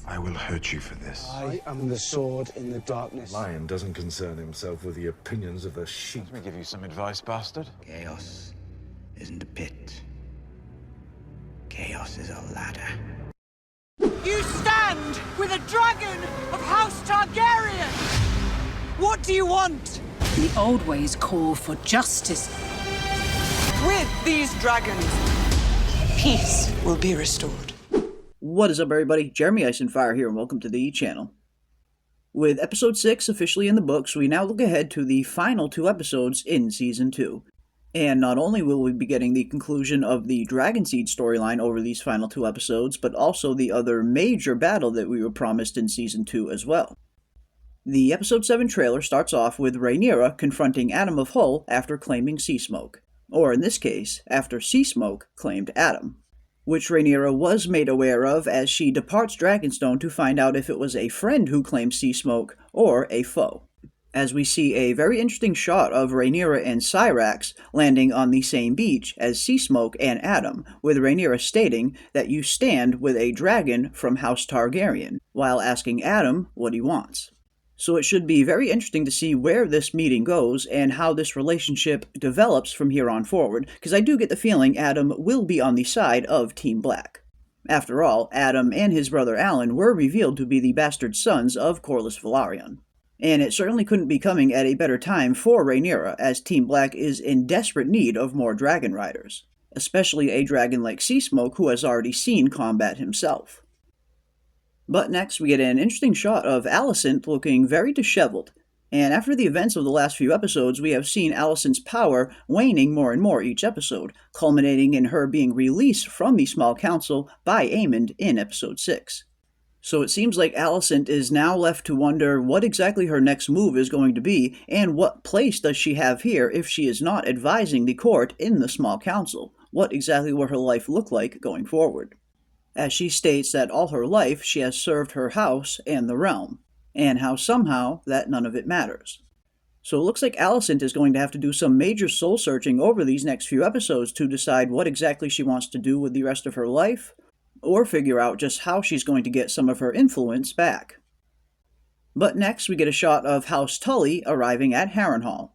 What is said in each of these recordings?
I will hurt you for this. I am the sword in the darkness. Lion doesn't concern himself with the opinions of the sheep. Let me give you some advice, bastard. Chaos isn't a pit. Chaos is a ladder. You stand with a dragon of House Targaryen! What do you want? The old ways call for justice. With these dragons, peace will be restored. What is up, everybody? Jeremy Icenfire here, and welcome to the channel. With episode 6 officially in the books, we now look ahead to the final 2 episodes in Season 2. And not only will we be getting the conclusion of the Dragonseed storyline over these final 2 episodes, but also the other major battle that we were promised in Season 2 as well. The Episode 7 trailer starts off with Rhaenyra confronting Addam of Hull after claiming Sea Smoke. Or in this case, after Sea Smoke claimed Addam, which Rhaenyra was made aware of as she departs Dragonstone to find out if it was a friend who claimed Sea Smoke or a foe. As we see a very interesting shot of Rhaenyra and Syrax landing on the same beach as Sea Smoke and Addam, with Rhaenyra stating that you stand with a dragon from House Targaryen, while asking Addam what he wants. So it should be very interesting to see where this meeting goes and how this relationship develops from here on forward, because I do get the feeling Addam will be on the side of Team Black. After all, Addam and his brother Alan were revealed to be the bastard sons of Corlys Velaryon. And it certainly couldn't be coming at a better time for Rhaenyra, as Team Black is in desperate need of more dragon riders, especially a dragon like Sea Smoke who has already seen combat himself. But next we get an interesting shot of Alicent looking very disheveled, and after the events of the last few episodes we have seen Alicent's power waning more and more each episode, culminating in her being released from the Small Council by Aemond in episode 6. So it seems like Alicent is now left to wonder what exactly her next move is going to be, and what place does she have here if she is not advising the court in the Small Council. What exactly will her life look like going forward? As she states that all her life she has served her house and the realm, and how somehow that none of it matters. So it looks like Alicent is going to have to do some major soul-searching over these next few episodes to decide what exactly she wants to do with the rest of her life, or figure out just how she's going to get some of her influence back. But next we get a shot of House Tully arriving at Harrenhal.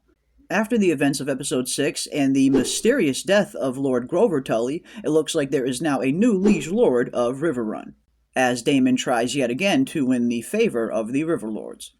After the events of episode 6 and the mysterious death of Lord Grover Tully, it looks like there is now a new liege lord of Riverrun, as Daemon tries yet again to win the favor of the Riverlords.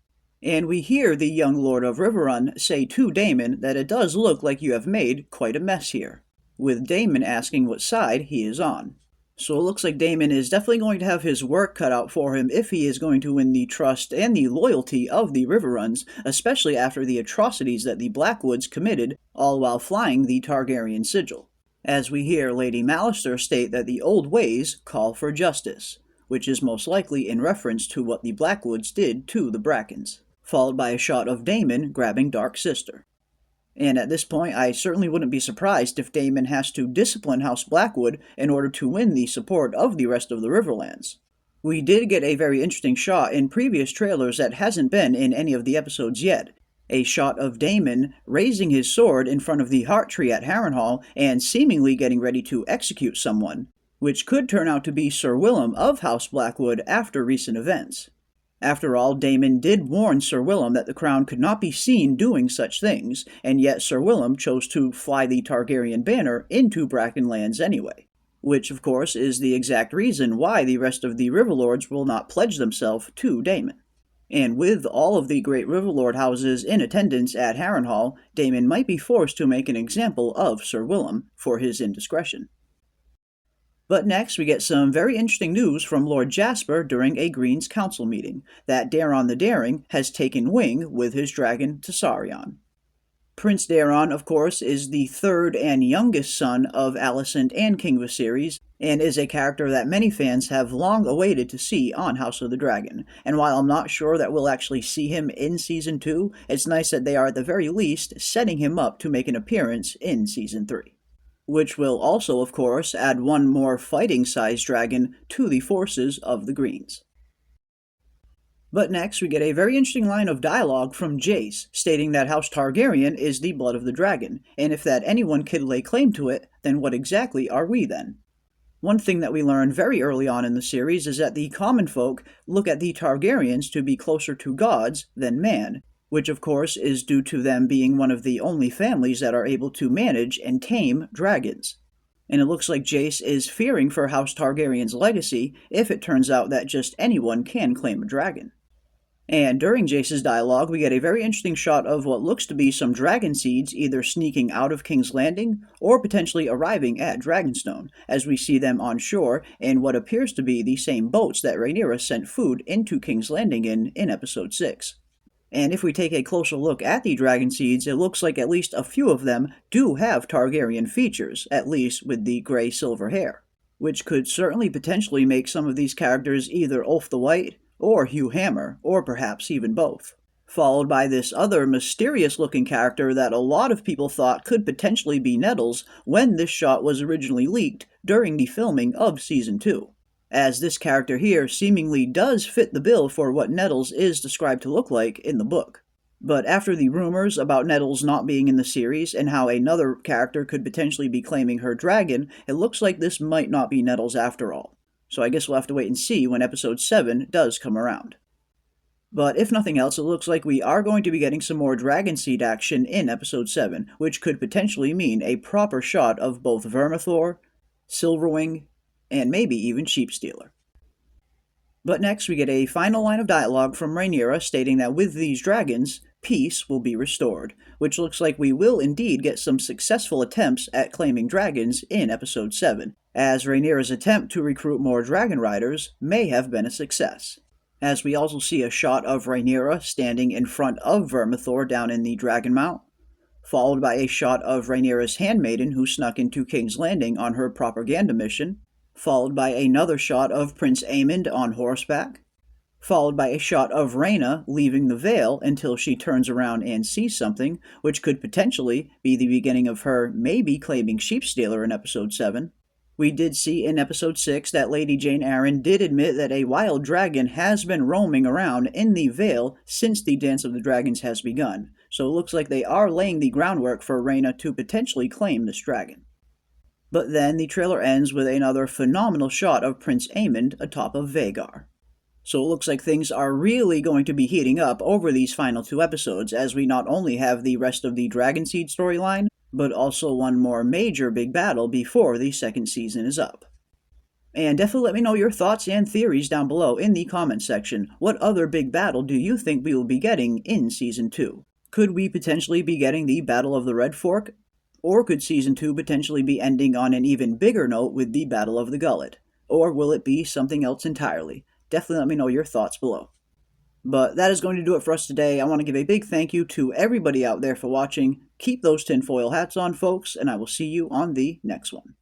And we hear the young Lord of Riverrun say to Daemon that it does look like you have made quite a mess here, with Daemon asking what side he is on. So it looks like Daemon is definitely going to have his work cut out for him if he is going to win the trust and the loyalty of the Riverruns, especially after the atrocities that the Blackwoods committed, all while flying the Targaryen sigil. As we hear Lady Mallister state that the old ways call for justice, which is most likely in reference to what the Blackwoods did to the Brackens, followed by a shot of Daemon grabbing Dark Sister. And at this point, I certainly wouldn't be surprised if Daemon has to discipline House Blackwood in order to win the support of the rest of the Riverlands. We did get a very interesting shot in previous trailers that hasn't been in any of the episodes yet. A shot of Daemon raising his sword in front of the Heart Tree at Harrenhal and seemingly getting ready to execute someone, which could turn out to be Sir Willem of House Blackwood after recent events. After all, Daemon did warn Sir Willem that the Crown could not be seen doing such things, and yet Sir Willem chose to fly the Targaryen banner into Brackenlands anyway. Which, of course, is the exact reason why the rest of the Riverlords will not pledge themselves to Daemon. And with all of the great Riverlord houses in attendance at Harrenhal, Daemon might be forced to make an example of Sir Willem for his indiscretion. But next, we get some very interesting news from Lord Jasper during a Green's Council meeting, that Daeron the Daring has taken wing with his dragon Tessarion. Prince Daeron, of course, is the third and youngest son of Alicent and King Viserys, and is a character that many fans have long awaited to see on House of the Dragon. And while I'm not sure that we'll actually see him in Season 2, it's nice that they are at the very least setting him up to make an appearance in Season 3. Which will also, of course, add one more fighting-sized dragon to the forces of the Greens. But next, we get a very interesting line of dialogue from Jace, stating that House Targaryen is the blood of the dragon, and if that anyone could lay claim to it, then what exactly are we then? One thing that we learn very early on in the series is that the common folk look at the Targaryens to be closer to gods than man, which of course is due to them being one of the only families that are able to manage and tame dragons. And it looks like Jace is fearing for House Targaryen's legacy if it turns out that just anyone can claim a dragon. And during Jace's dialogue, we get a very interesting shot of what looks to be some dragon seeds either sneaking out of King's Landing or potentially arriving at Dragonstone, as we see them on shore in what appears to be the same boats that Rhaenyra sent food into King's Landing in Episode 6. And if we take a closer look at the dragon seeds, it looks like at least a few of them do have Targaryen features, at least with the gray-silver hair, which could certainly potentially make some of these characters either Ulf the White, or Hugh Hammer, or perhaps even both. Followed by this other mysterious-looking character that a lot of people thought could potentially be Nettles when this shot was originally leaked during the filming of Season 2. As this character here seemingly does fit the bill for what Nettles is described to look like in the book. But after the rumors about Nettles not being in the series and how another character could potentially be claiming her dragon, it looks like this might not be Nettles after all. So I guess we'll have to wait and see when Episode 7 does come around. But if nothing else, it looks like we are going to be getting some more Dragonseed action in Episode 7, which could potentially mean a proper shot of both Vermithor, Silverwing, and maybe even Sheepstealer. But next we get a final line of dialogue from Rhaenyra stating that with these dragons, peace will be restored, which looks like we will indeed get some successful attempts at claiming dragons in Episode 7, as Rhaenyra's attempt to recruit more dragon riders may have been a success. As we also see a shot of Rhaenyra standing in front of Vermithor down in the Dragon Mount, followed by a shot of Rhaenyra's handmaiden who snuck into King's Landing on her propaganda mission, followed by another shot of Prince Aemond on horseback, followed by a shot of Rhaena leaving the Vale until she turns around and sees something, which could potentially be the beginning of her maybe claiming Sheepstealer in Episode 7. We did see in Episode 6 that Lady Jane Arryn did admit that a wild dragon has been roaming around in the Vale since the Dance of the Dragons has begun, so it looks like they are laying the groundwork for Rhaena to potentially claim this dragon. But then the trailer ends with another phenomenal shot of Prince Aemond atop of Vhagar. So it looks like things are really going to be heating up over these final 2 episodes, as we not only have the rest of the Dragonseed storyline, but also one more major big battle before the second season is up. And definitely let me know your thoughts and theories down below in the comments section. What other big battle do you think we will be getting in Season 2? Could we potentially be getting the Battle of the Red Fork? Or could Season 2 potentially be ending on an even bigger note with the Battle of the Gullet? Or will it be something else entirely? Definitely let me know your thoughts below. But that is going to do it for us today. I want to give a big thank you to everybody out there for watching. Keep those tinfoil hats on, folks, and I will see you on the next one.